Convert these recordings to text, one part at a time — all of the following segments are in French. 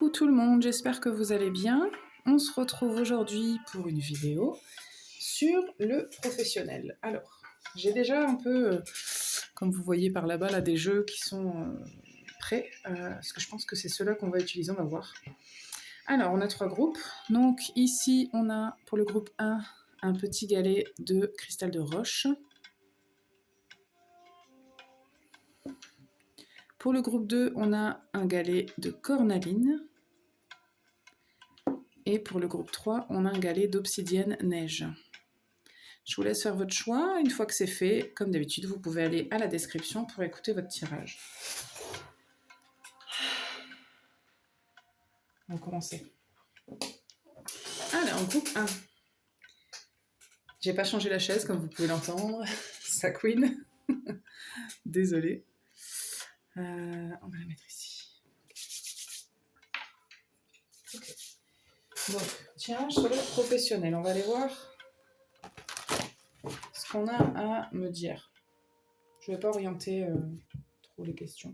Coucou tout le monde, j'espère que vous allez bien. On se retrouve aujourd'hui pour une vidéo sur le professionnel. Alors, j'ai déjà un peu, comme vous voyez par là-bas, là, des jeux qui sont prêts, parce que je pense que c'est ceux-là qu'on va utiliser, on va voir. Alors, on a 3 groupes. Donc ici, on a pour le groupe 1, un petit galet de cristal de roche. Pour le groupe 2, on a un galet de cornaline. Et pour le groupe 3, on a un galet d'obsidienne neige. Je vous laisse faire votre choix. Une fois que c'est fait, comme d'habitude, vous pouvez aller à la description pour écouter votre tirage. On va commencer. Alors, groupe 1. J'ai pas changé la chaise, comme vous pouvez l'entendre. Ça queen. Désolée. On va la mettre ici. Ok. Donc, tirage sur le professionnel. On va aller voir ce qu'on a à me dire. Je vais pas orienter trop les questions.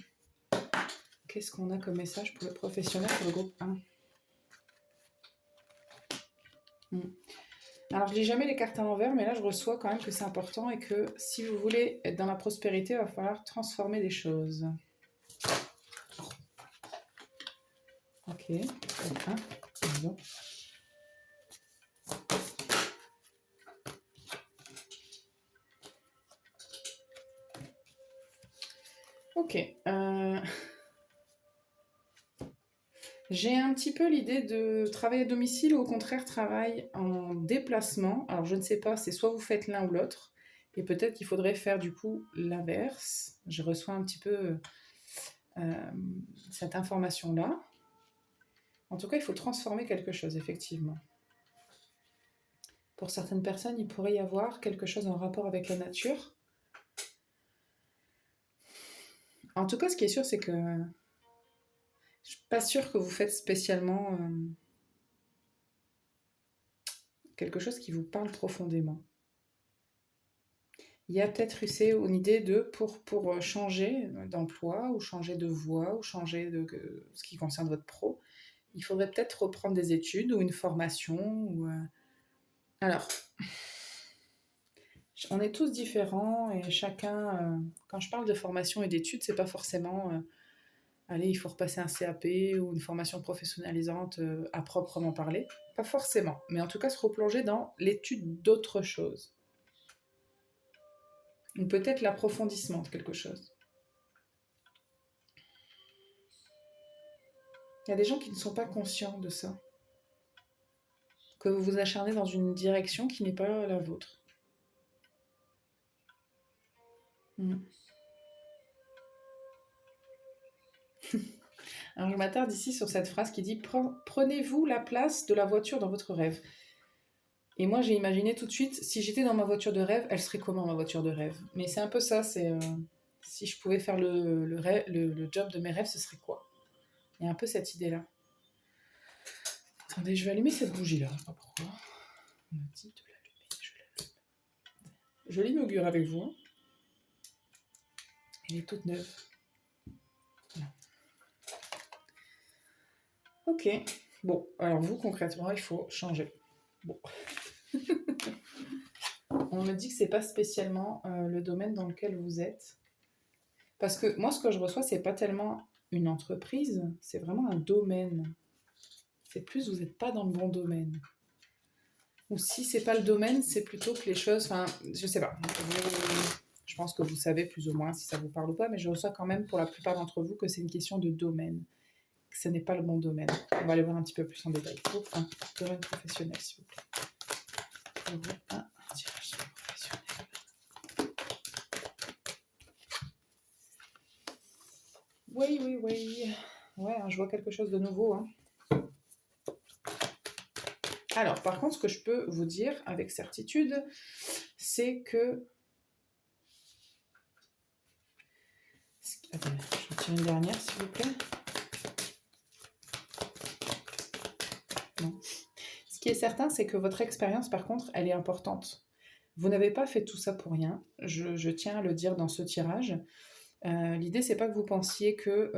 Qu'est-ce qu'on a comme message pour le professionnel pour le groupe 1? Alors, je lis jamais les cartes à l'envers, mais là, je reçois quand même que c'est important et que si vous voulez être dans la prospérité, il va falloir transformer des choses. Ok, groupe 1, disons. Ok. J'ai un petit peu l'idée de travailler à domicile ou au contraire travail en déplacement. Alors je ne sais pas, c'est soit vous faites l'un ou l'autre. Et peut-être qu'il faudrait faire du coup l'inverse. Je reçois un petit peu cette information-là. En tout cas, il faut transformer quelque chose, effectivement. Pour certaines personnes, il pourrait y avoir quelque chose en rapport avec la nature. En tout cas, ce qui est sûr, c'est que je suis pas sûre que vous faites spécialement quelque chose qui vous parle profondément. Il y a peut-être une idée de pour changer d'emploi ou changer de voie ou changer de ce qui concerne votre pro, il faudrait peut-être reprendre des études ou une formation. Alors, on est tous différents et chacun, quand je parle de formation et d'études, c'est pas forcément allez, il faut repasser un CAP ou une formation professionnalisante à proprement parler. Pas forcément, mais en tout cas se replonger dans l'étude d'autre chose. Ou peut-être l'approfondissement de quelque chose. Il y a des gens qui ne sont pas conscients de ça. Que vous vous acharnez dans une direction qui n'est pas la vôtre. Alors je m'attarde ici sur cette phrase qui dit « Prenez-vous la place de la voiture dans votre rêve ». Et moi j'ai imaginé tout de suite, si j'étais dans ma voiture de rêve, elle serait comment ma voiture de rêve? Mais c'est un peu ça, c'est si je pouvais faire le job de mes rêves, ce serait quoi? Il y a un peu cette idée-là. Attendez, je vais allumer cette bougie-là, je sais pas pourquoi. On m'a dit de l'allumer, je l'allume. Je l'inaugure avec vous. Hein. Elle est toute neuve. Voilà. Ok. Bon, alors vous, concrètement, il faut changer. Bon. On me dit que c'est pas spécialement le domaine dans lequel vous êtes. Parce que moi, ce que je reçois, c'est pas tellement une entreprise, c'est vraiment un domaine. C'est plus, vous n'êtes pas dans le bon domaine. Ou si c'est pas le domaine, c'est plutôt que les choses... Enfin, je sais pas. Je pense que vous savez plus ou moins si ça vous parle ou pas, mais je reçois quand même pour la plupart d'entre vous que c'est une question de domaine. Que ce n'est pas le bon domaine. On va aller voir un petit peu plus en détail. Pour un domaine professionnel, s'il vous plaît. Pour un tirage professionnel. Oui. Ouais, je vois quelque chose de nouveau. Hein. Alors, par contre, ce que je peux vous dire avec certitude, c'est que... Attendez, je retire une dernière, s'il vous plaît. Non. Ce qui est certain, c'est que votre expérience, par contre, elle est importante. Vous n'avez pas fait tout ça pour rien. Je tiens à le dire dans ce tirage. L'idée, c'est pas que vous pensiez que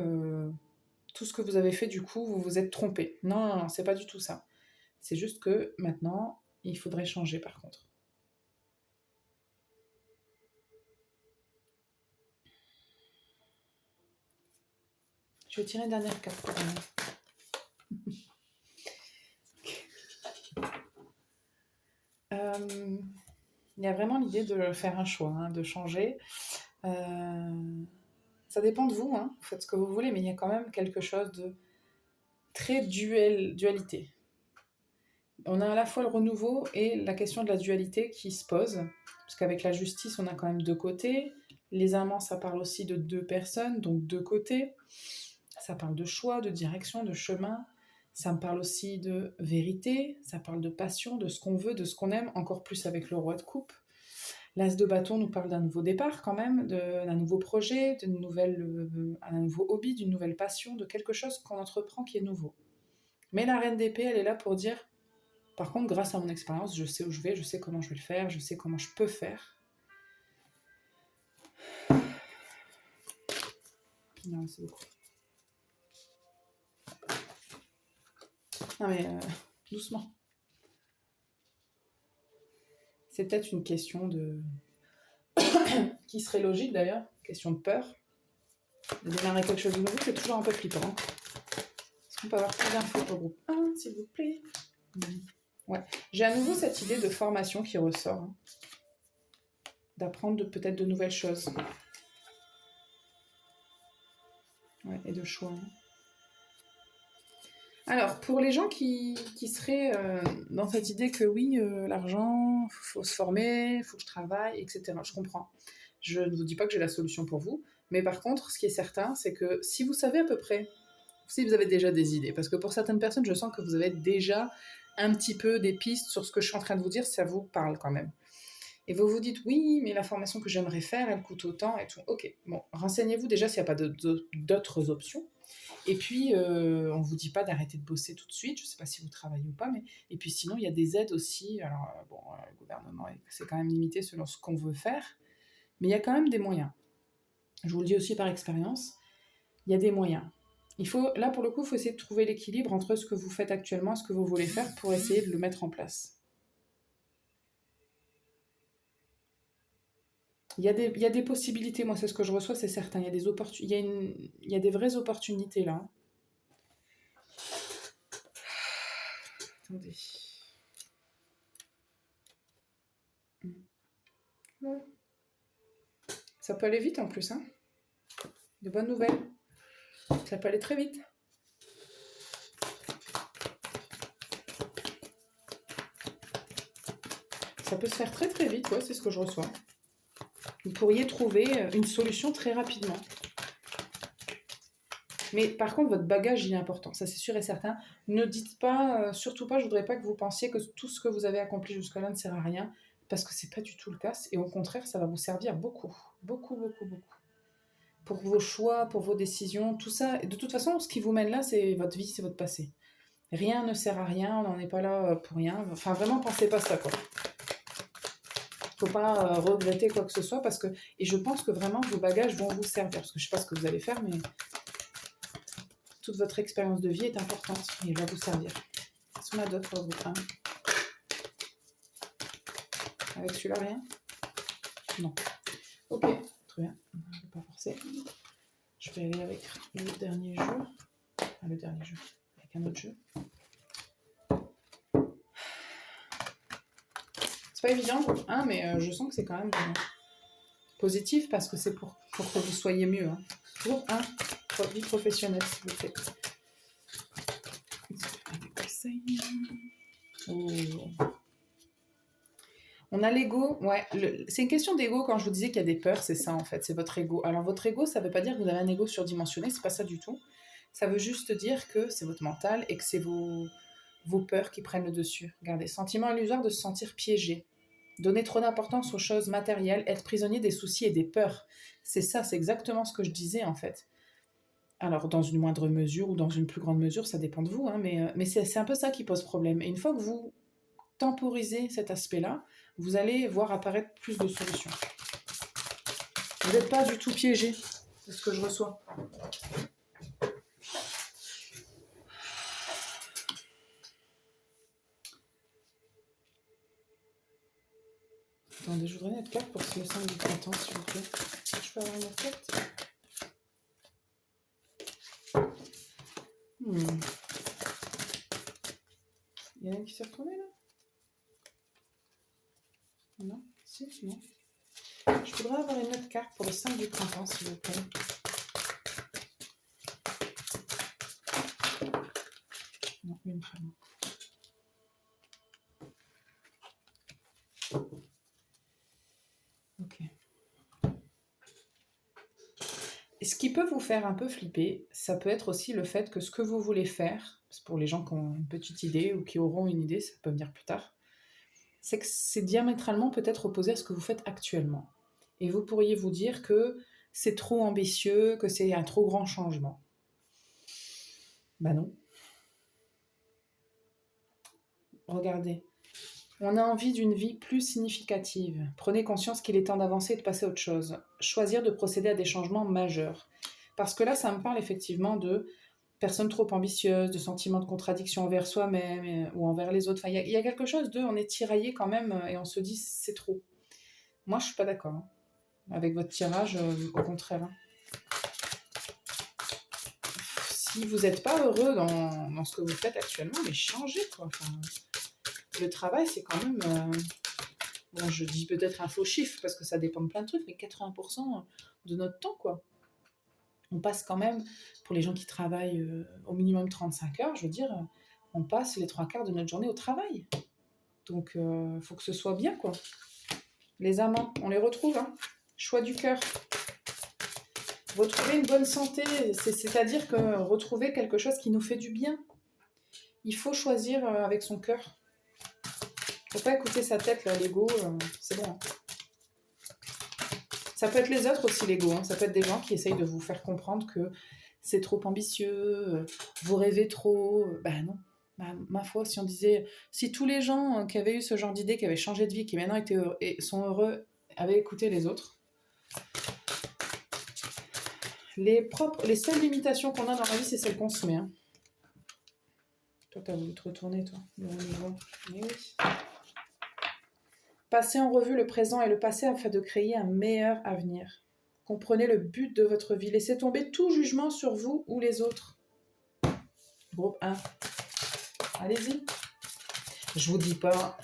tout ce que vous avez fait, du coup, vous vous êtes trompé. Non, non, non, c'est pas du tout ça. C'est juste que maintenant, il faudrait changer par contre. Je vais tirer une dernière carte pour il y a vraiment l'idée de faire un choix, hein, de changer. Ça dépend de vous, hein, vous faites ce que vous voulez, mais il y a quand même quelque chose de très dualité. On a à la fois le renouveau et la question de la dualité qui se pose, parce qu'avec la justice, on a quand même deux côtés. Les amants, ça parle aussi de deux personnes, donc deux côtés. Ça parle de choix, de direction, de chemin. Ça me parle aussi de vérité, ça parle de passion, de ce qu'on veut, de ce qu'on aime, encore plus avec le roi de coupe. L'as de bâton nous parle d'un nouveau départ quand même, d'un nouveau projet, un nouveau hobby, d'une nouvelle passion, de quelque chose qu'on entreprend qui est nouveau. Mais la reine d'épée, elle est là pour dire, par contre, grâce à mon expérience, je sais où je vais, je sais comment je vais le faire, je sais comment je peux faire. Non, c'est beaucoup. Non mais doucement. C'est peut-être une question de... qui serait logique d'ailleurs, question de peur. De démarrer quelque chose de nouveau, c'est toujours un peu flippant. Est-ce qu'on peut avoir plus d'infos pour groupe 1, s'il vous plaît? Ouais. J'ai à nouveau cette idée de formation qui ressort. Hein. D'apprendre peut-être de nouvelles choses. Ouais, et de choix. Hein. Alors, pour les gens qui seraient dans cette idée que oui, l'argent, il faut se former, il faut que je travaille, etc. Je comprends. Je ne vous dis pas que j'ai la solution pour vous, mais par contre, ce qui est certain, c'est que si vous savez à peu près, si vous avez déjà des idées, parce que pour certaines personnes, je sens que vous avez déjà un petit peu des pistes sur ce que je suis en train de vous dire, ça vous parle quand même. Et vous vous dites, oui, mais la formation que j'aimerais faire, elle coûte autant et tout. Ok, bon, renseignez-vous déjà s'il n'y a pas d'autres options. Et puis, on ne vous dit pas d'arrêter de bosser tout de suite, je ne sais pas si vous travaillez ou pas, mais... Et puis sinon, il y a des aides aussi. Alors, bon, le gouvernement, c'est quand même limité selon ce qu'on veut faire, mais il y a quand même des moyens. Je vous le dis aussi par expérience, il y a des moyens. Là, pour le coup, il faut essayer de trouver l'équilibre entre ce que vous faites actuellement et ce que vous voulez faire pour essayer de le mettre en place. Il y a des possibilités, moi c'est ce que je reçois, c'est certain. Il y a des vraies opportunités là. Attendez. Ouais. Ça peut aller vite en plus, hein. De bonnes nouvelles. Ça peut aller très vite. Ça peut se faire très très vite, ouais, c'est ce que je reçois. Vous pourriez trouver une solution très rapidement. Mais par contre, votre bagage il est important, ça c'est sûr et certain. Ne dites pas, surtout pas, je voudrais pas que vous pensiez que tout ce que vous avez accompli jusque-là ne sert à rien, parce que c'est pas du tout le cas, et au contraire, ça va vous servir beaucoup, beaucoup, beaucoup, beaucoup. Pour vos choix, pour vos décisions, tout ça. Et de toute façon, ce qui vous mène là, c'est votre vie, c'est votre passé. Rien ne sert à rien, on n'en est pas là pour rien. Enfin, vraiment, pensez pas ça, quoi. Faut pas regretter quoi que ce soit, parce que... Et je pense que vraiment, vos bagages vont vous servir, parce que je sais pas ce que vous allez faire, mais... Toute votre expérience de vie est importante et elle va vous servir. Qu'est-ce qu'on a d'autre pour vous? Avec celui-là, rien? Non. Ok, très bien. Je ne vais pas forcer. Je vais aller avec le dernier jeu. Enfin, le dernier jeu. Avec un autre jeu. C'est pas évident, hein, mais je sens que c'est quand même positif parce que c'est pour que vous soyez mieux. Hein. Toujours vie professionnelle, s'il vous plaît. Oh. On a l'ego, ouais. C'est une question d'ego quand je vous disais qu'il y a des peurs, c'est ça en fait, c'est votre ego. Alors votre ego, ça veut pas dire que vous avez un ego surdimensionné, c'est pas ça du tout. Ça veut juste dire que c'est votre mental et que c'est vos peurs qui prennent le dessus. Regardez, sentiment illusoire de se sentir piégé. Donner trop d'importance aux choses matérielles, être prisonnier des soucis et des peurs. C'est ça, c'est exactement ce que je disais en fait. Alors dans une moindre mesure ou dans une plus grande mesure, ça dépend de vous, hein, mais c'est un peu ça qui pose problème. Et une fois que vous temporisez cet aspect-là, vous allez voir apparaître plus de solutions. Vous n'êtes pas du tout piégé, c'est ce que je reçois. Attendez, je voudrais une autre carte pour le 5 du printemps, s'il vous plaît. Je peux avoir une autre carte? Il y en a une qui s'est retournée là? Non? Si? Non? Je voudrais avoir une autre carte pour le 5 du printemps, s'il vous plaît. Non, une vraiment. Ok. Et ce qui peut vous faire un peu flipper, ça peut être aussi le fait que ce que vous voulez faire, pour les gens qui ont une petite idée ou qui auront une idée, ça peut venir plus tard, c'est que c'est diamétralement peut-être opposé à ce que vous faites actuellement. Et vous pourriez vous dire que c'est trop ambitieux, que c'est un trop grand changement. Ben non. Regardez. On a envie d'une vie plus significative. Prenez conscience qu'il est temps d'avancer et de passer à autre chose. Choisir de procéder à des changements majeurs. Parce que là, ça me parle effectivement de personnes trop ambitieuses, de sentiments de contradiction envers soi-même ou envers les autres. Enfin, il y a quelque chose de, on est tiraillé quand même et on se dit c'est trop. Moi, je suis pas d'accord hein, avec votre tirage, au contraire. Hein. Si vous n'êtes pas heureux dans ce que vous faites actuellement, mais changez quoi. Enfin, le travail, c'est quand même... bon, je dis peut-être un faux chiffre parce que ça dépend de plein de trucs, mais 80% de notre temps, quoi. On passe quand même, pour les gens qui travaillent au minimum 35 heures, je veux dire, on passe les 3/4 de notre journée au travail. Donc, il faut que ce soit bien, quoi. Les amants, on les retrouve, hein. Choix du cœur. Retrouver une bonne santé, c'est-à-dire que retrouver quelque chose qui nous fait du bien. Il faut choisir avec son cœur. Faut pas écouter sa tête, là, l'ego, c'est bon. Ça peut être les autres aussi, l'ego. Hein. Ça peut être des gens qui essayent de vous faire comprendre que c'est trop ambitieux, vous rêvez trop. Ben non. Ma foi, si on disait, si tous les gens qui avaient eu ce genre d'idée, qui avaient changé de vie, qui maintenant étaient heureux, et sont heureux, avaient écouté les autres, les seules limitations qu'on a dans la vie, c'est celles qu'on se met. Hein. Toi, t'as voulu te retourner, toi. Mais oui. Passez en revue le présent et le passé afin de créer un meilleur avenir. Comprenez le but de votre vie. Laissez tomber tout jugement sur vous ou les autres. Groupe 1. Allez-y. Je vous dis pas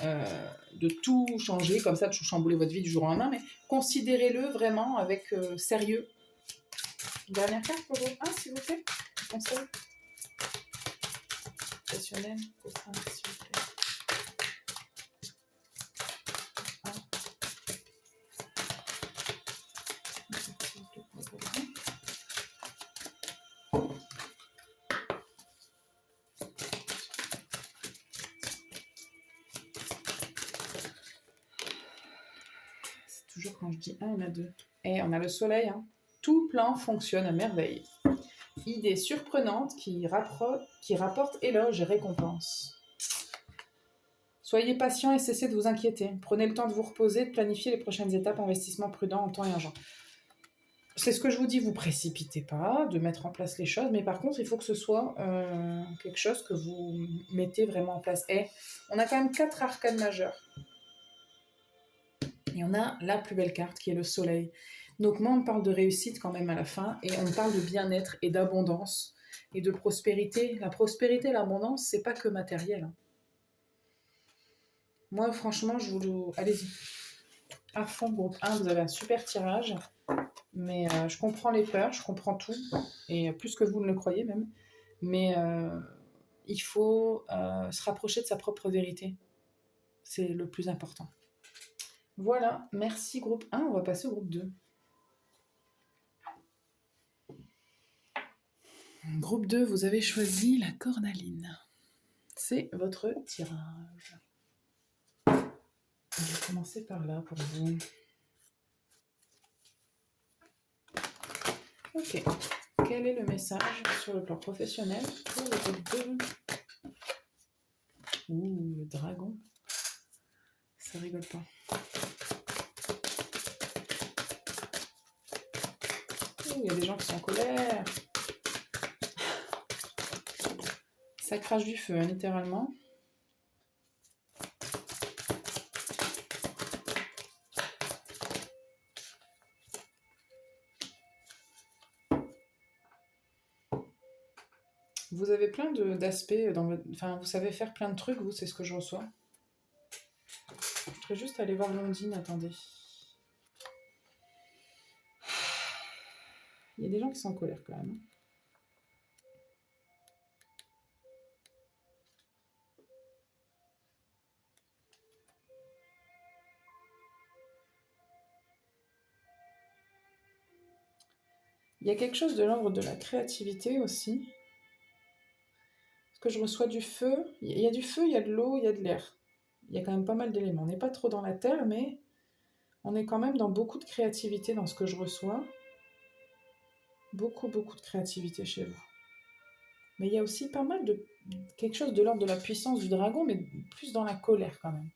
de tout changer, comme ça, de chambouler votre vie du jour au lendemain, mais considérez-le vraiment avec sérieux. Dernière carte pour groupe 1, s'il vous plaît. Conseil. Professionnel. Groupe 1, s'il vous plaît. Toujours quand je dis 1, il y en a 2. Et on a le soleil. Hein. Tout plan fonctionne à merveille. Idée surprenante qui rapporte éloge et récompense. Soyez patient et cessez de vous inquiéter. Prenez le temps de vous reposer, de planifier les prochaines étapes, investissement prudent en temps et argent. C'est ce que je vous dis, vous précipitez pas de mettre en place les choses, mais par contre, il faut que ce soit quelque chose que vous mettez vraiment en place. Et on a quand même 4 arcanes majeures. Et on a la plus belle carte qui est le soleil. Donc moi, on me parle de réussite quand même à la fin, et on me parle de bien-être et d'abondance et de prospérité. La prospérité et l'abondance, c'est pas que matériel. Hein. Moi, franchement, je vous... Allez-y. À fond, groupe 1, vous avez un super tirage. Mais je comprends les peurs, je comprends tout. Et plus que vous ne le croyez même. Mais il faut se rapprocher de sa propre vérité. C'est le plus important. Voilà, merci groupe 1. On va passer au groupe 2. Groupe 2, vous avez choisi la cornaline. C'est votre tirage. Je vais commencer par là pour vous. Ok. Quel est le message sur le plan professionnel pour le groupe 2? Ouh, le dragon. Ça rigole pas. Ouh, il y a des gens qui sont en colère. Ça crache du feu, hein, littéralement. Vous avez plein d'aspects dans votre... Enfin, vous savez faire plein de trucs, vous, c'est ce que je reçois. Je voudrais juste aller voir Blondine, attendez. Il y a des gens qui sont en colère quand même. Il y a quelque chose de l'ordre de la créativité aussi. Parce que je reçois du feu. Il y a du feu, il y a de l'eau, il y a de l'air. Il y a quand même pas mal d'éléments. On n'est pas trop dans la terre, mais on est quand même dans beaucoup de créativité dans ce que je reçois. Beaucoup, beaucoup de créativité chez vous. Mais il y a aussi pas mal de... quelque chose de l'ordre de la puissance du dragon, mais plus dans la colère quand même.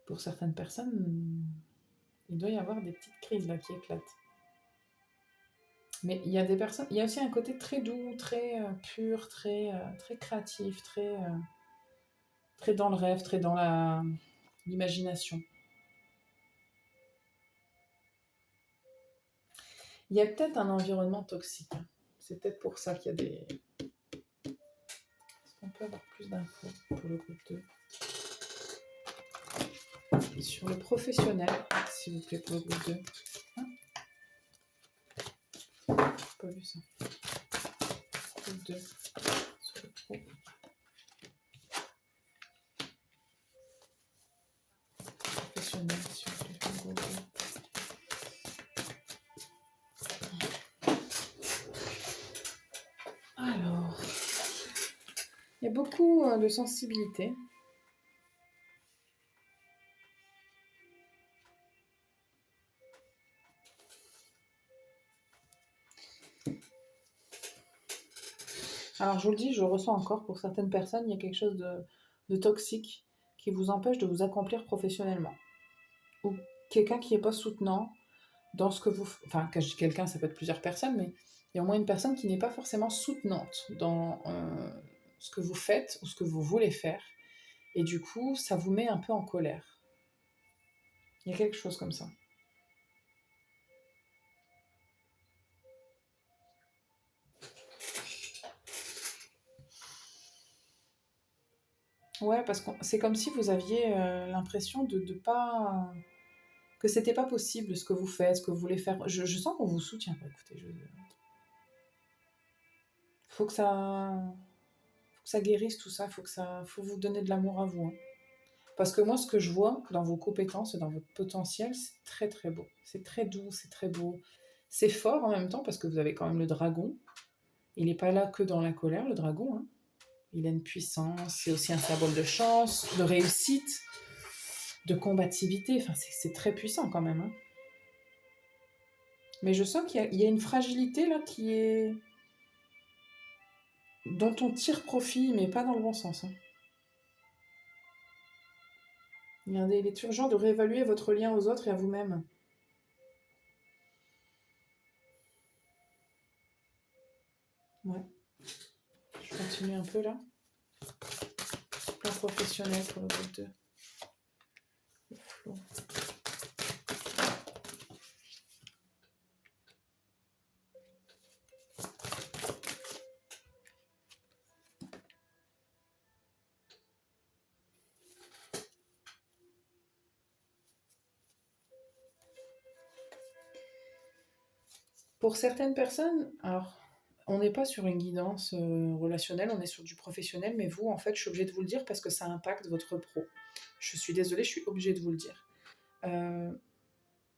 Pour certaines personnes, il doit y avoir des petites crises là qui éclatent. Mais il y a des personnes, il y a aussi un côté très doux, très pur, très créatif, très dans le rêve, très dans l'imagination. Il y a peut-être un environnement toxique. C'est peut-être pour ça qu'il y a des... Est-ce qu'on peut avoir plus d'infos pour le groupe 2 ? Et sur le professionnel, s'il vous plaît, pour le groupe 2. Hein ? J'ai pas vu ça. Groupe 2. Sur le pro. Professionnel, s'il vous plaît, pour le groupe 2. Alors, il y a beaucoup de sensibilité. Alors, je vous le dis, je le ressens encore, pour certaines personnes, il y a quelque chose de toxique qui vous empêche de vous accomplir professionnellement. Ou quelqu'un qui n'est pas soutenant dans ce que vous... Enfin, quand je dis quelqu'un, ça peut être plusieurs personnes, mais il y a au moins une personne qui n'est pas forcément soutenante dans ce que vous faites ou ce que vous voulez faire. Et du coup, ça vous met un peu en colère. Il y a quelque chose comme ça. Ouais, parce que c'est comme si vous aviez l'impression de pas... que c'était pas possible ce que vous faites, ce que vous voulez faire. Je sens qu'on vous soutient. Écoutez, faut que ça guérisse tout ça. Faut vous donner de l'amour à vous. Hein. Parce que moi, ce que je vois dans vos compétences et dans votre potentiel, c'est très très beau. C'est très doux, c'est très beau. C'est fort en même temps parce que vous avez quand même le dragon. Il n'est pas là que dans la colère, le dragon. Hein. Il a une puissance, c'est aussi un symbole de chance, de réussite, de combativité. Enfin, c'est très puissant quand même. Hein. Mais je sens qu'il y a une fragilité là qui est... dont on tire profit, mais pas dans le bon sens. Hein. Il est urgent de réévaluer votre lien aux autres et à vous-même. Ouais. Je continue un peu là. Plan professionnel pour le groupe 2. Le flow. Pour certaines personnes, alors, on n'est pas sur une guidance relationnelle, on est sur du professionnel, mais vous, en fait, je suis obligée de vous le dire parce que ça impacte votre pro. Je suis désolée, je suis obligée de vous le dire.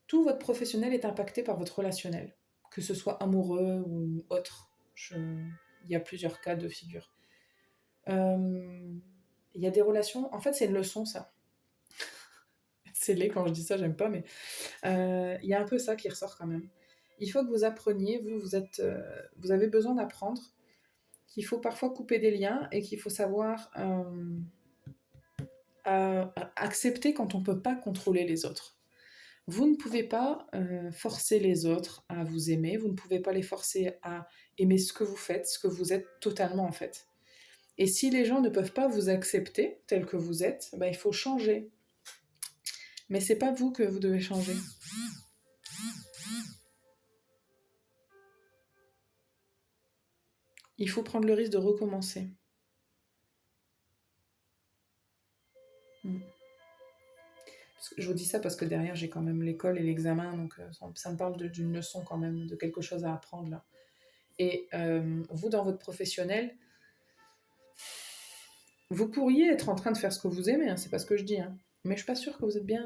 Tout votre professionnel est impacté par votre relationnel, que ce soit amoureux ou autre. Il y a plusieurs cas de figure. Il y a des relations... En fait, c'est une leçon, ça. C'est laid quand je dis ça, j'aime pas, mais il y a un peu ça qui ressort quand même. Il faut que vous appreniez, vous avez besoin d'apprendre qu'il faut parfois couper des liens et qu'il faut savoir accepter quand on ne peut pas contrôler les autres. Vous ne pouvez pas forcer les autres à vous aimer, vous ne pouvez pas les forcer à aimer ce que vous faites, ce que vous êtes totalement en fait. Et si les gens ne peuvent pas vous accepter tel que vous êtes, ben, il faut changer. Mais c'est pas vous que vous devez changer. Il faut prendre le risque de recommencer. Je vous dis ça parce que derrière, j'ai quand même l'école et l'examen, donc ça me parle d'une leçon quand même, de quelque chose à apprendre là. Et vous, dans votre professionnel, vous pourriez être en train de faire ce que vous aimez, hein, c'est pas ce que je dis, hein, mais je suis pas sûre que vous êtes bien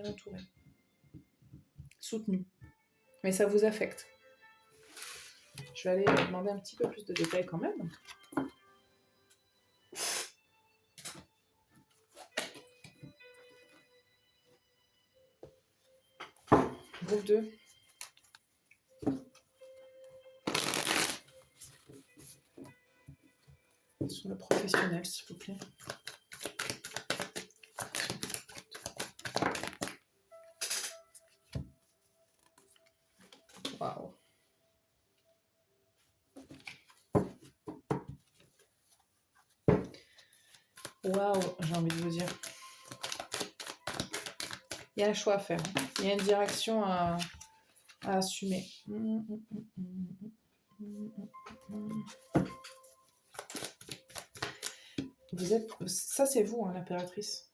entouré, soutenu. Mais ça vous affecte. Je vais aller demander un petit peu plus de détails quand même. Groupe 2. Sur le professionnel, s'il vous plaît. Waouh. Waouh, j'ai envie de vous dire. Il y a un choix à faire. Il y a une direction à assumer. Ça c'est vous, hein, l'impératrice.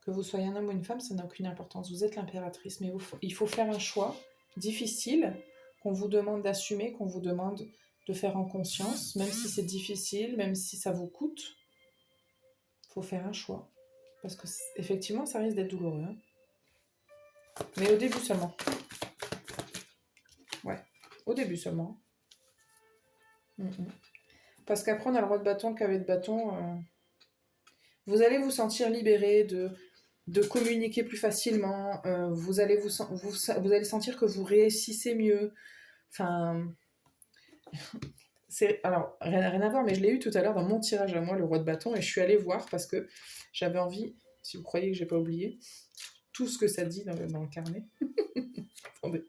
Que vous soyez un homme ou une femme, ça n'a aucune importance. Vous êtes l'impératrice, mais il faut faire un choix difficile qu'on vous demande d'assumer, qu'on vous demande de faire en conscience, même si c'est difficile, même si ça vous coûte. Il faut faire un choix. Parce que effectivement, ça risque d'être douloureux. Hein. Mais au début seulement. Ouais, au début seulement. Parce qu'après, on a le roi de bâton, le cavalier de bâton. Vous allez vous sentir libéré de communiquer plus facilement. Vous allez sentir que vous réussissez mieux. Enfin, alors, rien à voir, mais je l'ai eu tout à l'heure dans mon tirage à moi, le roi de bâton, et je suis allée voir parce que j'avais envie, si vous croyez que j'ai pas oublié, tout ce que ça dit dans le carnet. Attendez.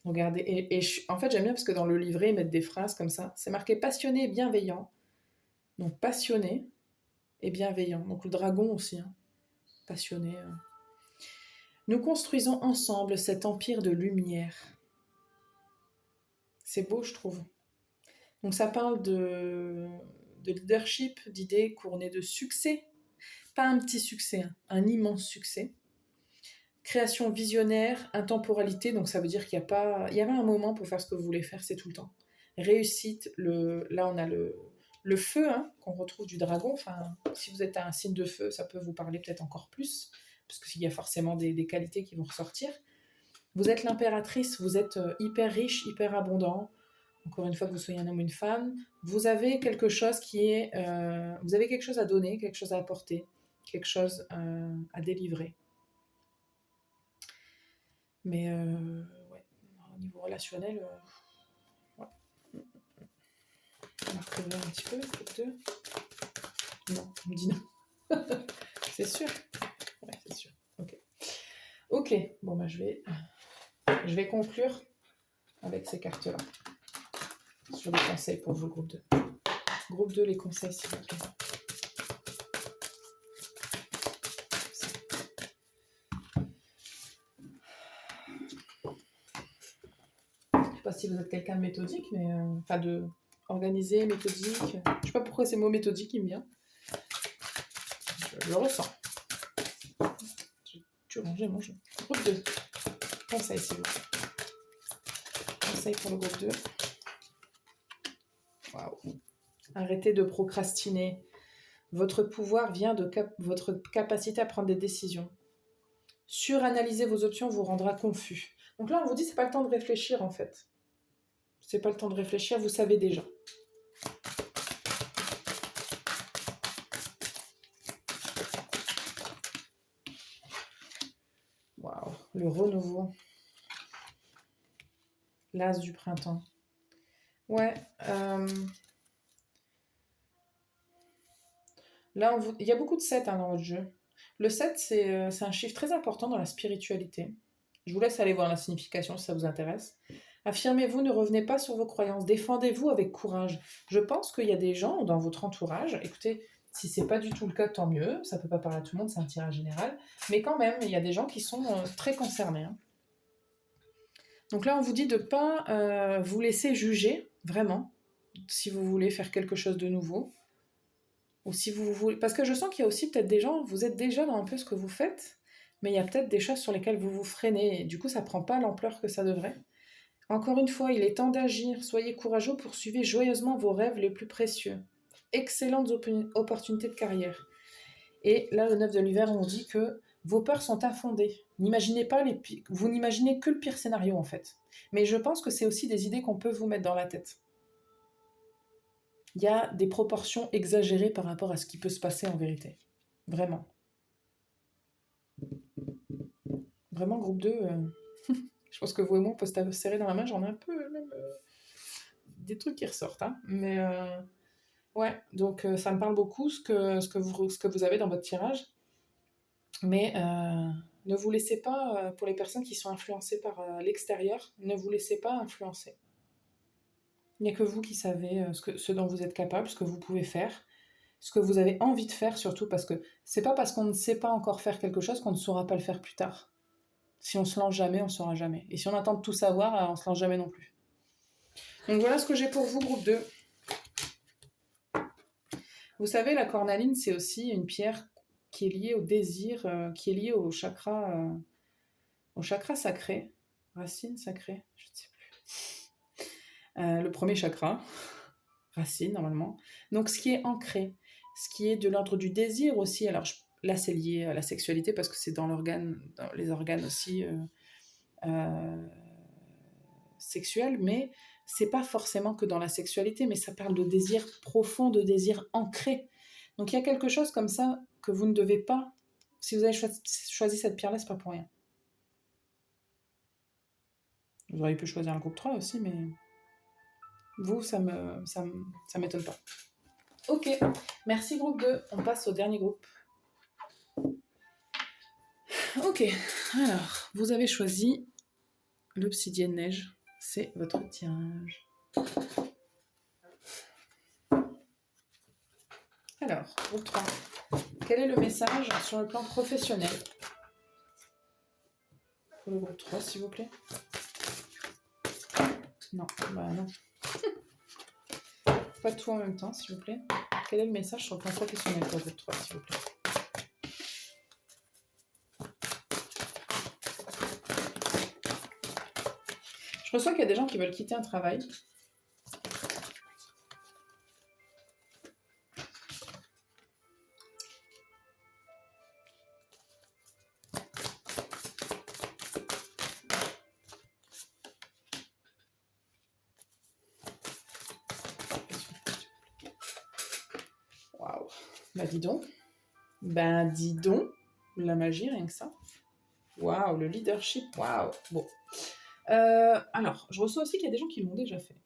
Regardez, en fait j'aime bien parce que dans le livret ils mettent des phrases comme ça. C'est marqué passionné et bienveillant. Donc passionné et bienveillant. Donc le dragon aussi, hein. Passionné. Nous construisons ensemble cet empire de lumière. C'est beau, je trouve. Donc ça parle de leadership, d'idées couronnées de succès. Pas un petit succès, hein, un immense succès. Création visionnaire, intemporalité, donc ça veut dire qu'il n'y a pas... Il y avait un moment pour faire ce que vous voulez faire, c'est tout le temps. Réussite, là on a le feu, hein, qu'on retrouve du dragon. Enfin, si vous êtes un signe de feu, ça peut vous parler peut-être encore plus, parce qu'il y a forcément des qualités qui vont ressortir. Vous êtes l'impératrice, vous êtes hyper riche, hyper abondant. Encore une fois, que vous soyez un homme ou une femme, vous avez quelque chose vous avez quelque chose à donner, quelque chose à apporter, quelque chose à délivrer. Mais ouais, au niveau relationnel, ouais. On va retrouver un petit peu, peut-être deux. Non, on me dit non. C'est sûr. Ouais, c'est sûr. Ok, bon bah je vais conclure avec ces cartes-là. Sur les conseils pour vous, groupe 2. Groupe 2, les conseils, s'il vous plaît. Je sais pas si vous êtes quelqu'un de méthodique, mais enfin de organisé, méthodique. Je sais pas pourquoi c'est le mot méthodique qui me vient. Je le ressens. Tu ranges mon jeu. Groupe 2. Conseil, s'il vous plaît. Conseil pour le groupe 2. Waouh. Arrêtez de procrastiner. Votre pouvoir vient de votre capacité à prendre des décisions. Suranalyser vos options vous rendra confus. Donc là, on vous dit, c'est pas le temps de réfléchir, en fait. C'est pas le temps de réfléchir, vous savez déjà. Waouh, le renouveau. L'as du printemps. Ouais. Là, il y a beaucoup de 7 dans votre jeu. Le 7, c'est un chiffre très important dans la spiritualité. Je vous laisse aller voir la signification si ça vous intéresse. Affirmez-vous, ne revenez pas sur vos croyances. Défendez-vous avec courage. Je pense qu'il y a des gens dans votre entourage, écoutez, si c'est pas du tout le cas, tant mieux. Ça peut pas parler à tout le monde, c'est un tirage général. Mais quand même, il y a des gens qui sont très concernés. Hein. Donc là, on vous dit de ne pas vous laisser juger, vraiment, si vous voulez faire quelque chose de nouveau. Ou si vous voulez... Parce que je sens qu'il y a aussi peut-être des gens, vous êtes déjà dans un peu ce que vous faites, mais il y a peut-être des choses sur lesquelles vous vous freinez, et du coup, ça ne prend pas l'ampleur que ça devrait. Encore une fois, il est temps d'agir, soyez courageux, poursuivez joyeusement vos rêves les plus précieux. Excellentes opportunités de carrière. Et là, le 9 de l'hiver, on dit que vos peurs sont infondées. N'imaginez pas vous n'imaginez que le pire scénario, en fait. Mais je pense que c'est aussi des idées qu'on peut vous mettre dans la tête. Il y a des proportions exagérées par rapport à ce qui peut se passer en vérité. Vraiment. Vraiment, groupe 2, je pense que vous et moi, on peut se serrer dans la main. J'en ai un peu même des trucs qui ressortent. Hein. Mais ouais, donc ça me parle beaucoup ce que vous avez dans votre tirage. Mais ne vous laissez pas, pour les personnes qui sont influencées par l'extérieur, ne vous laissez pas influencer. Il n'y a que vous qui savez ce dont vous êtes capable, ce que vous pouvez faire, ce que vous avez envie de faire surtout, parce que c'est pas parce qu'on ne sait pas encore faire quelque chose qu'on ne saura pas le faire plus tard. Si on se lance jamais, on ne saura jamais. Et si on attend de tout savoir, on ne se lance jamais non plus. Donc voilà ce que j'ai pour vous, groupe 2. Vous savez, la cornaline, c'est aussi une pierre qui est liée au désir, qui est liée au chakra sacré. Racine sacrée, je ne sais plus. Le premier chakra, racine normalement. Donc ce qui est ancré, ce qui est de l'ordre du désir aussi. Alors là, c'est lié à la sexualité parce que c'est dans les organes aussi sexuels, mais c'est pas forcément que dans la sexualité, mais ça parle de désir profond, de désir ancré. Donc il y a quelque chose comme ça que vous ne devez pas. Si vous avez choisi cette pierre-là, c'est pas pour rien. Vous auriez pu choisir un groupe 3 aussi, mais vous, ça m'étonne pas. Ok, merci groupe 2. On passe au dernier groupe. Ok, alors, vous avez choisi l'obsidienne neige. C'est votre tirage. Alors, groupe 3. Quel est le message sur le plan professionnel pour le groupe 3, s'il vous plaît? Non, bah non. Pas tout en même temps, s'il vous plaît. Quel est le message sur le plan professionnel pour le groupe 3, s'il vous plaît? Je reçois qu'il y a des gens qui veulent quitter un travail. Waouh. Bah dis donc. La magie, rien que ça. Waouh, le leadership, waouh. Bon. Alors, je reçois aussi qu'il y a des gens qui l'ont déjà fait.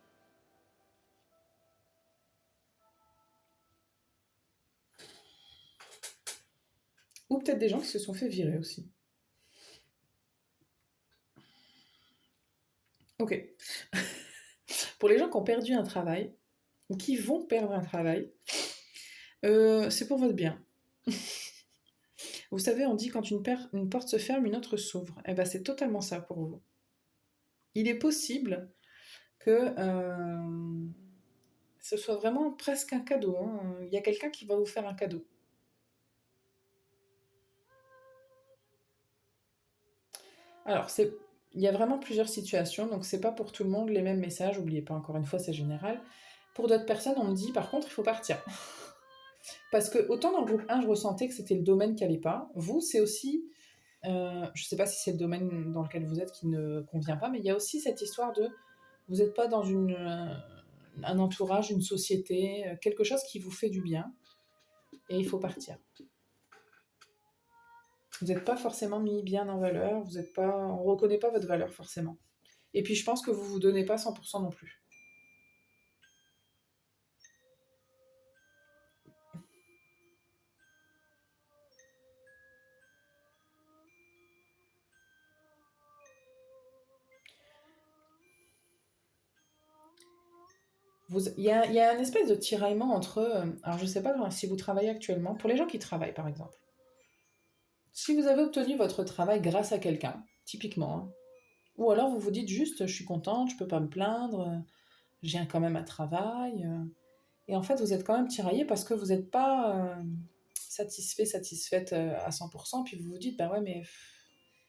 Ou peut-être des gens qui se sont fait virer aussi. Ok. Pour les gens qui ont perdu un travail, ou qui vont perdre un travail, c'est pour votre bien. Vous savez, on dit quand une porte se ferme, une autre s'ouvre. Eh ben, c'est totalement ça pour vous. Il est possible que ce soit vraiment presque un cadeau. Hein. Il y a quelqu'un qui va vous faire un cadeau. Alors, il y a vraiment plusieurs situations, donc c'est pas pour tout le monde les mêmes messages. N'oubliez pas, encore une fois, c'est général. Pour d'autres personnes, on me dit, par contre, il faut partir. Parce que autant dans le groupe 1, je ressentais que c'était le domaine qui allait pas. Vous, c'est aussi... je sais pas si c'est le domaine dans lequel vous êtes qui ne convient pas, mais il y a aussi cette histoire de... Vous n'êtes pas dans un entourage, une société, quelque chose qui vous fait du bien, et il faut partir. Vous n'êtes pas forcément mis bien en valeur, on ne reconnaît pas votre valeur forcément. Et puis je pense que vous ne vous donnez pas 100% non plus. Il y a un espèce de tiraillement entre... alors je ne sais pas si vous travaillez actuellement, pour les gens qui travaillent par exemple. Si vous avez obtenu votre travail grâce à quelqu'un, typiquement, hein, Ou alors vous vous dites juste, je suis contente, je peux pas me plaindre, j'ai quand même un travail. Et en fait, vous êtes quand même tiraillé parce que vous n'êtes pas satisfait, satisfaite à 100%. Puis vous vous dites, bah ouais, mais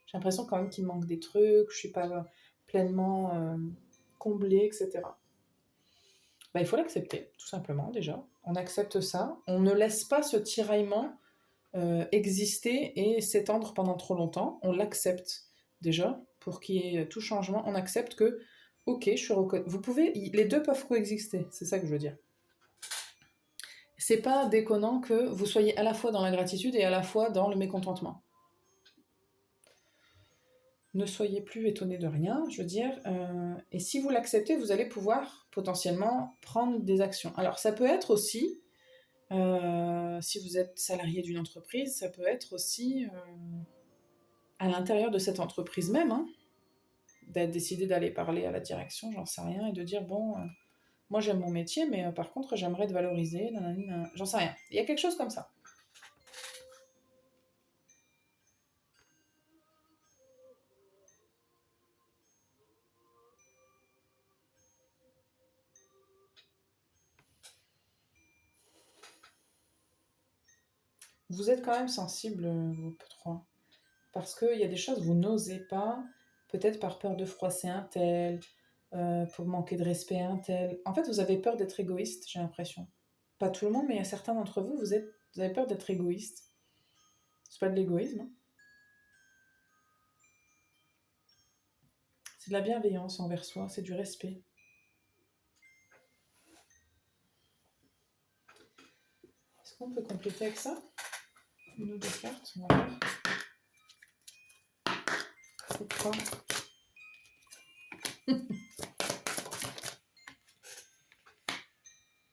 j'ai l'impression quand même qu'il me manque des trucs, je suis pas pleinement comblée, etc. Bah, il faut l'accepter, tout simplement, déjà. On accepte ça. On ne laisse pas ce tiraillement exister et s'étendre pendant trop longtemps. On l'accepte, déjà, pour qu'il y ait tout changement. On accepte que, ok, je suis reconnaissante. Vous pouvez, les deux peuvent coexister, c'est ça que je veux dire. C'est pas déconnant que vous soyez à la fois dans la gratitude et à la fois dans le mécontentement. Ne soyez plus étonné de rien, je veux dire. Et si vous l'acceptez, vous allez pouvoir potentiellement prendre des actions. Alors ça peut être aussi, si vous êtes salarié d'une entreprise, ça peut être aussi à l'intérieur de cette entreprise même, hein, d'être décidé d'aller parler à la direction, j'en sais rien, et de dire, bon, moi j'aime mon métier, mais par contre j'aimerais être valorisé, j'en sais rien. Il y a quelque chose comme ça. Vous êtes quand même sensible, vous trois. Parce qu'il y a des choses que vous n'osez pas, peut-être par peur de froisser un tel, pour manquer de respect à un tel. En fait, vous avez peur d'être égoïste, j'ai l'impression. Pas tout le monde, mais il y a certains d'entre vous, vous avez peur d'être égoïste. C'est pas de l'égoïsme, hein. C'est de la bienveillance envers soi, c'est du respect. Est-ce qu'on peut compléter avec ça? Une ou deux cartes, on va voir. C'est quoi?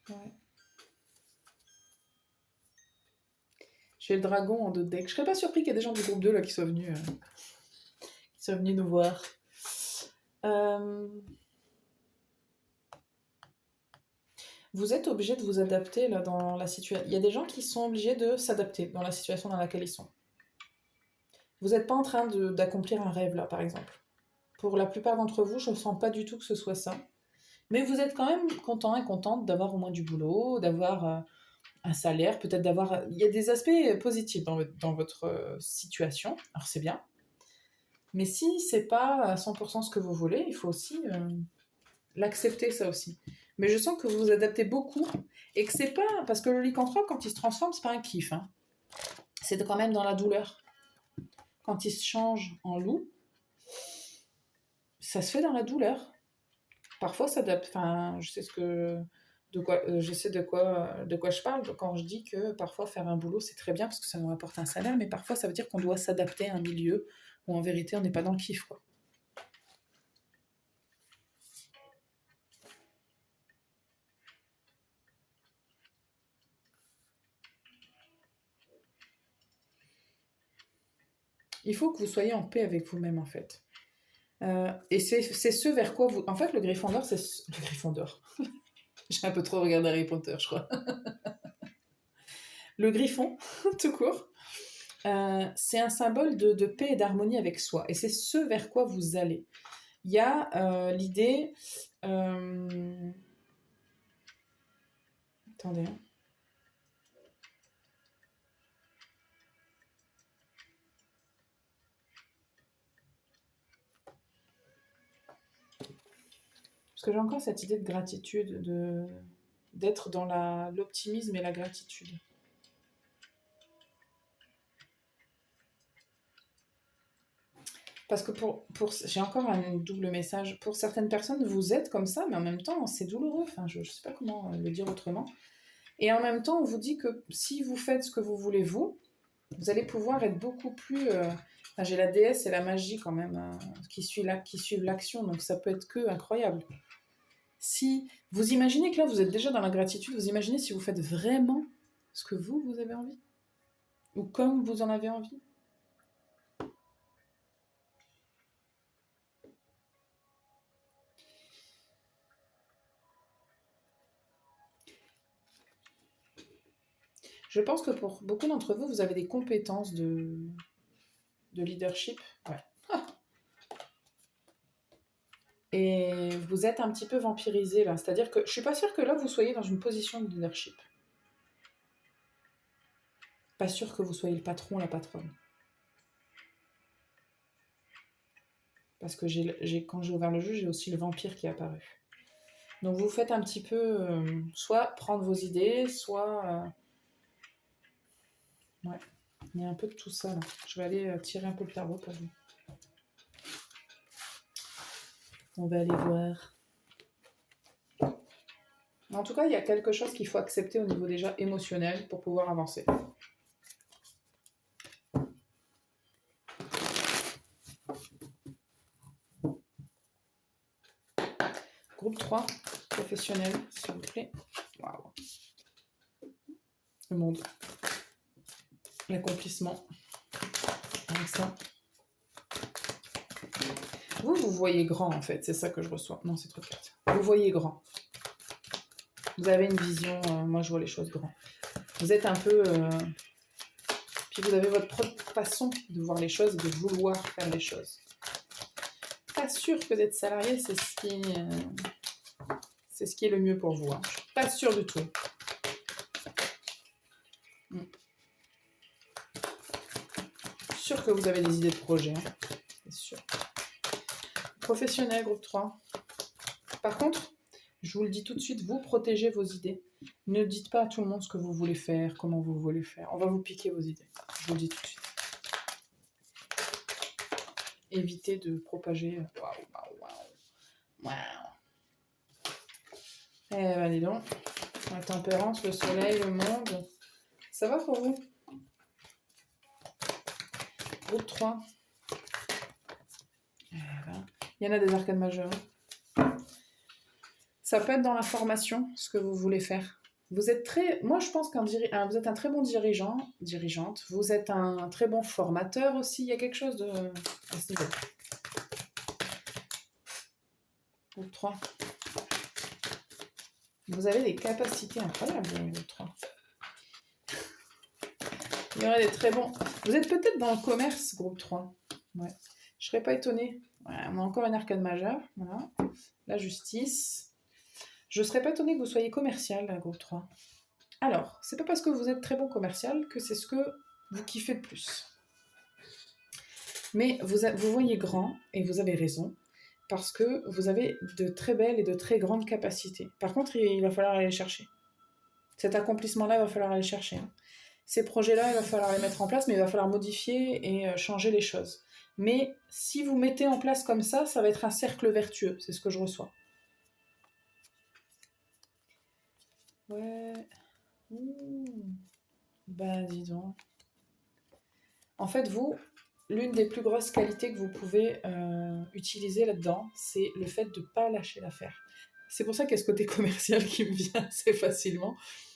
Ouais. J'ai le dragon en deux decks. Je serais pas surpris qu'il y ait des gens du groupe 2 là, qui soient venus nous voir. Vous êtes obligé de vous adapter là, dans la situation. Il y a des gens qui sont obligés de s'adapter dans la situation dans laquelle ils sont. Vous n'êtes pas en train d'accomplir un rêve là, par exemple. Pour la plupart d'entre vous, je ne sens pas du tout que ce soit ça. Mais vous êtes quand même content et contente d'avoir au moins du boulot, d'avoir un salaire, peut-être d'avoir... Il y a des aspects positifs dans votre situation, alors c'est bien. Mais si c'est pas à 100% ce que vous voulez, il faut aussi l'accepter, ça aussi. Mais je sens que vous vous adaptez beaucoup et que c'est pas... Parce que le lycanthrope, quand il se transforme, c'est pas un kiff, hein. C'est quand même dans la douleur. Quand il se change en loup, ça se fait dans la douleur. Parfois, ça adapte. Enfin, je sais de quoi je parle quand je dis que parfois faire un boulot c'est très bien parce que ça nous rapporte un salaire, mais parfois ça veut dire qu'on doit s'adapter à un milieu où en vérité on n'est pas dans le kiff, quoi. Il faut que vous soyez en paix avec vous-même en fait. Et c'est ce vers quoi vous. En fait, le Gryffondor, c'est. Le Gryffondor. J'ai un peu trop regardé Harry Potter, je crois. Le Griffon, tout court. C'est un symbole de paix et d'harmonie avec soi. Et c'est ce vers quoi vous allez. Il y a l'idée... Attendez. Hein. Parce que j'ai encore cette idée de gratitude, d'être dans l'optimisme et la gratitude. Parce que j'ai encore un double message. Pour certaines personnes, vous êtes comme ça, mais en même temps, c'est douloureux. Enfin, je ne sais pas comment le dire autrement. Et en même temps, on vous dit que si vous faites ce que vous voulez, vous allez pouvoir être beaucoup plus... Enfin, j'ai la déesse et la magie quand même qui suivent l'action, donc ça peut être que incroyable. Si vous imaginez que là, vous êtes déjà dans la gratitude, vous imaginez si vous faites vraiment ce que vous avez envie, ou comme vous en avez envie. Je pense que pour beaucoup d'entre vous, vous avez des compétences de leadership. Ouais. Et vous êtes un petit peu vampirisé là. C'est-à-dire que je suis pas sûre que là, vous soyez dans une position de leadership. Pas sûr que vous soyez le patron ou la patronne. Parce que quand j'ai ouvert le jeu, j'ai aussi le vampire qui est apparu. Donc vous faites un petit peu... soit prendre vos idées, soit... ouais, il y a un peu de tout ça là. Je vais aller tirer un peu le tarot pour vous. On va aller voir. En tout cas, il y a quelque chose qu'il faut accepter au niveau déjà émotionnel pour pouvoir avancer. Groupe 3, professionnel, s'il vous plaît. Waouh. Le monde. L'accomplissement. Avec ça. Vous voyez grand en fait, c'est ça que je reçois. Non, c'est trop de cartes. Vous voyez grand. Vous avez une vision, moi je vois les choses grand. Vous êtes un peu... puis vous avez votre propre façon de voir les choses et de vouloir faire les choses. Pas sûr que d'être salarié, c'est ce qui est le mieux pour vous. Hein. Je suis pas sûre du tout. Je suis sûre que vous avez des idées de projet. Hein. C'est sûr. Professionnel, groupe 3. Par contre, je vous le dis tout de suite, vous protégez vos idées. Ne dites pas à tout le monde ce que vous voulez faire, comment vous voulez faire. On va vous piquer vos idées. Je vous le dis tout de suite. Évitez de propager. Waouh. Eh ben, dis donc. La tempérance, le soleil, le monde. Ça va pour vous? Groupe 3. Eh ben, il y en a des arcades majeures. Ça peut être dans la formation, ce que vous voulez faire. Vous êtes très... Moi, je pense vous êtes un très bon dirigeante. Vous êtes un très bon formateur aussi. Il y a quelque chose de... à ce niveau. Groupe 3. Vous avez des capacités incroyables, groupe 3. Il y aurait des très bons... Vous êtes peut-être dans le commerce, groupe 3. Ouais. Je serais pas étonnée. Ouais, on a encore une arcade majeure. Voilà. La justice. Je ne serais pas étonnée que vous soyez commercial, groupe 3. Alors, c'est pas parce que vous êtes très bon commercial que c'est ce que vous kiffez le plus. Mais vous voyez grand, et vous avez raison, parce que vous avez de très belles et de très grandes capacités. Par contre, il va falloir aller les chercher. Cet accomplissement-là, il va falloir aller chercher. Hein. Ces projets-là, il va falloir les mettre en place, mais il va falloir modifier et changer les choses. Mais si vous mettez en place comme ça, ça va être un cercle vertueux. C'est ce que je reçois. Ouais. Ben, dis donc. En fait, vous, l'une des plus grosses qualités que vous pouvez utiliser là-dedans, c'est le fait de ne pas lâcher l'affaire. C'est pour ça qu'il y a ce côté commercial qui me vient assez facilement.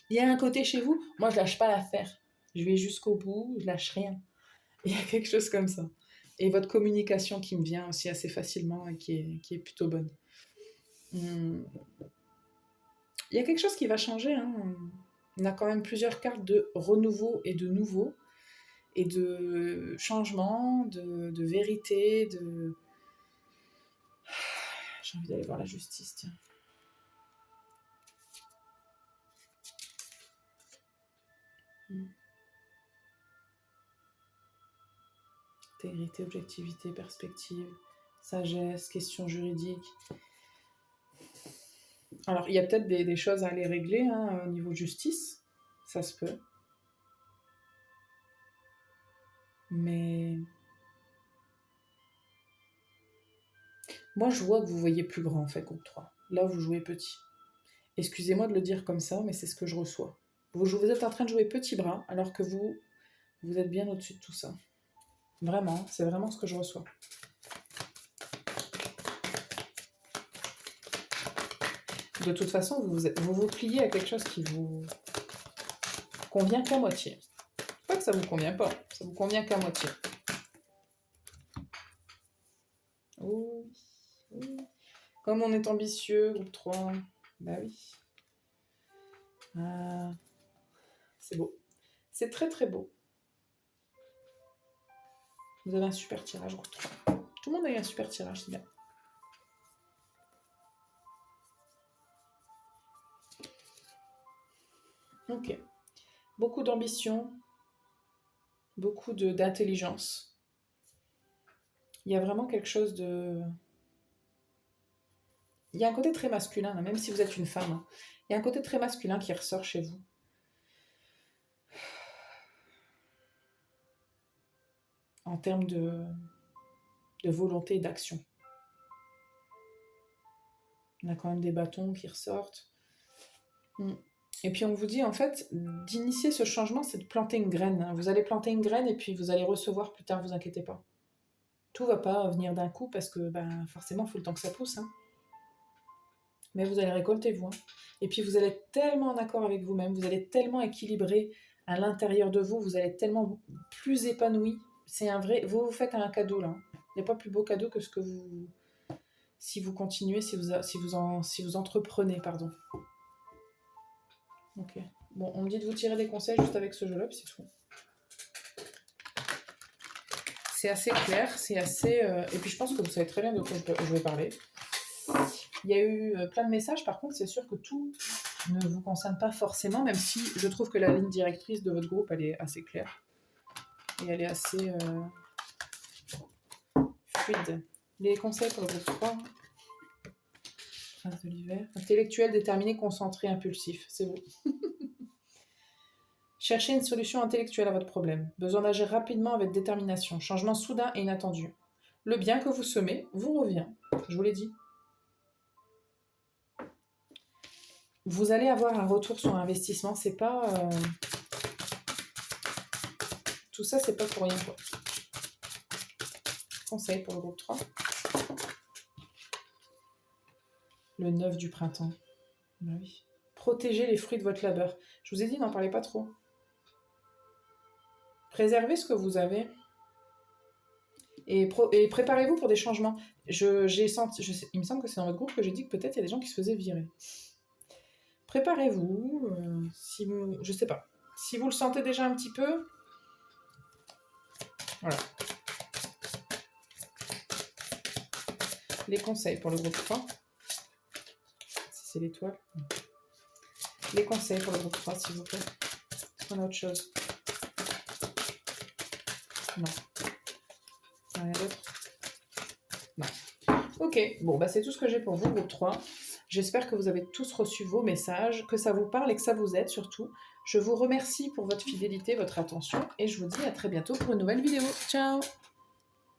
Il y a un côté chez vous, moi je lâche pas l'affaire. Je vais jusqu'au bout, je lâche rien. Il y a quelque chose comme ça. Et votre communication qui me vient aussi assez facilement et qui est plutôt bonne. Il y a quelque chose qui va changer. Hein. On a quand même plusieurs cartes de renouveau et de nouveau. Et de changement, de vérité, de... J'ai envie d'aller voir la justice, tiens. Intégrité, objectivité, perspective, sagesse, questions juridiques. Alors, il y a peut-être des choses à aller régler hein, au niveau justice, ça se peut. Mais... moi, je vois que vous voyez plus grand, en fait, groupe 3. Là, vous jouez petit. Excusez-moi de le dire comme ça, mais c'est ce que je reçois. Vous êtes en train de jouer petit bras, alors que vous êtes bien au-dessus de tout ça. Vraiment, c'est vraiment ce que je reçois. De toute façon, vous pliez à quelque chose qui vous convient qu'à moitié. Pas que ça vous convient pas, ça vous convient qu'à moitié. Oh, oui. Comme on est ambitieux, groupe 3, bah oui. Ah, c'est beau. C'est très très beau. Vous avez un super tirage, groupe 3. Tout le monde a eu un super tirage, c'est bien. Ok. Beaucoup d'ambition, beaucoup d'intelligence. Il y a vraiment quelque chose de... Il y a un côté très masculin, là, même si vous êtes une femme, hein. Il y a un côté très masculin qui ressort chez vous. En termes de volonté et d'action. On a quand même des bâtons qui ressortent. Mm. Et puis on vous dit en fait d'initier ce changement, c'est de planter une graine, hein. Vous allez planter une graine et puis vous allez recevoir plus tard, vous inquiétez pas. Tout va pas venir d'un coup parce que ben, forcément il faut le temps que ça pousse, hein. Mais vous allez récolter vous, hein. Et puis vous allez être tellement en accord avec vous-même, vous allez être tellement équilibré à l'intérieur de vous, vous allez être tellement plus épanoui. C'est un vrai... Vous vous faites un cadeau là, hein. Il n'y a pas plus beau cadeau que ce que vous... Si vous continuez, si vous entreprenez, pardon. Ok. Bon, on me dit de vous tirer des conseils juste avec ce jeu-là, puis c'est tout. C'est assez clair, c'est assez... Et puis je pense que vous savez très bien de quoi je vais parler. Il y a eu plein de messages, par contre, c'est sûr que tout ne vous concerne pas forcément, même si je trouve que la ligne directrice de votre groupe, elle est assez claire. Et elle est assez fluide. Les conseils pour le groupe 3. Prince de l'hiver. Intellectuel, déterminé, concentré, impulsif. C'est vous. Cherchez une solution intellectuelle à votre problème. Besoin d'agir rapidement avec détermination. Changement soudain et inattendu. Le bien que vous semez vous revient. Je vous l'ai dit. Vous allez avoir un retour sur investissement. C'est pas... Tout ça, c'est pas pour rien, quoi. Conseil pour le groupe 3. Le 9 du printemps. Bah oui. Protégez les fruits de votre labeur. Je vous ai dit, n'en parlez pas trop. Préservez ce que vous avez. Et préparez-vous pour des changements. J'ai senti, il me semble que c'est dans votre groupe que j'ai dit que peut-être il y a des gens qui se faisaient virer. Préparez-vous. Si vous, je sais pas. Si vous le sentez déjà un petit peu, voilà. Les conseils pour le groupe 3. Si c'est l'étoile. Les conseils pour le groupe 3, s'il vous plaît. Est-ce qu'on a autre chose? Non. Rien d'autre? Non. Ok, bon, bah c'est tout ce que j'ai pour vous, groupe 3. J'espère que vous avez tous reçu vos messages, que ça vous parle et que ça vous aide surtout. Je vous remercie pour votre fidélité, votre attention et je vous dis à très bientôt pour une nouvelle vidéo. Ciao!